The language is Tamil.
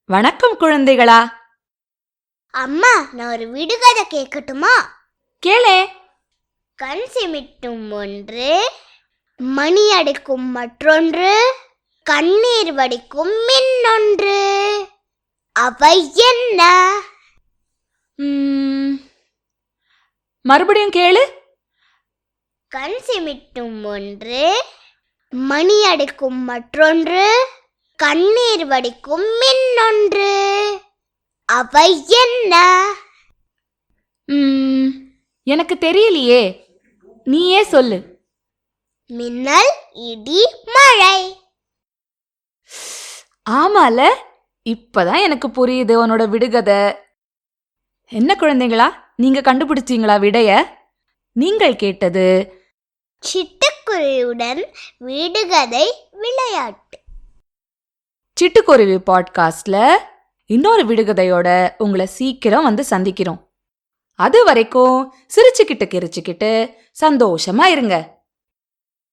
வணக்கம் குழந்தைகளா. அம்மா, நான் ஒரு விடுகதை கேட்கட்டுமா? கேளே. கண் சிமிட்டும் ஒன்று, மணி அடிக்கும் மற்றொன்று, கண்ணீர் வடிக்கும் மின்னொன்று, அவை என்ன? மறுபடியும் கேளு. கண் சிமிட்டும் ஒன்று, மணி அடிக்கும் மற்றொன்று, கண்ணீர் வடிக்கும் மின்னொன்று, அவை என்ன? எனக்கு தெரியலையே, நீயே சொல்லு. மின்னல், இடி, மழை. ஆமால, இப்பதான் எனக்கு புரியுது உன்னோட விடுகதை. என்ன குழந்தைகளா, நீங்க கண்டுபிடிச்சீங்களா விடைய? நீங்கள் கேட்டது சிட்டுக்குருவியுடன் விடுகதை விளையாட்டு. சிட்டுக்குருவி பாட்காஸ்ட்ல இன்னொரு விடுகதையோட உங்களை சீக்கிரம் வந்து சந்திக்கிறோம். அது வரைக்கும் சிரிச்சுக்கிட்டு கிரிச்சுக்கிட்டு சந்தோஷமா இருங்க.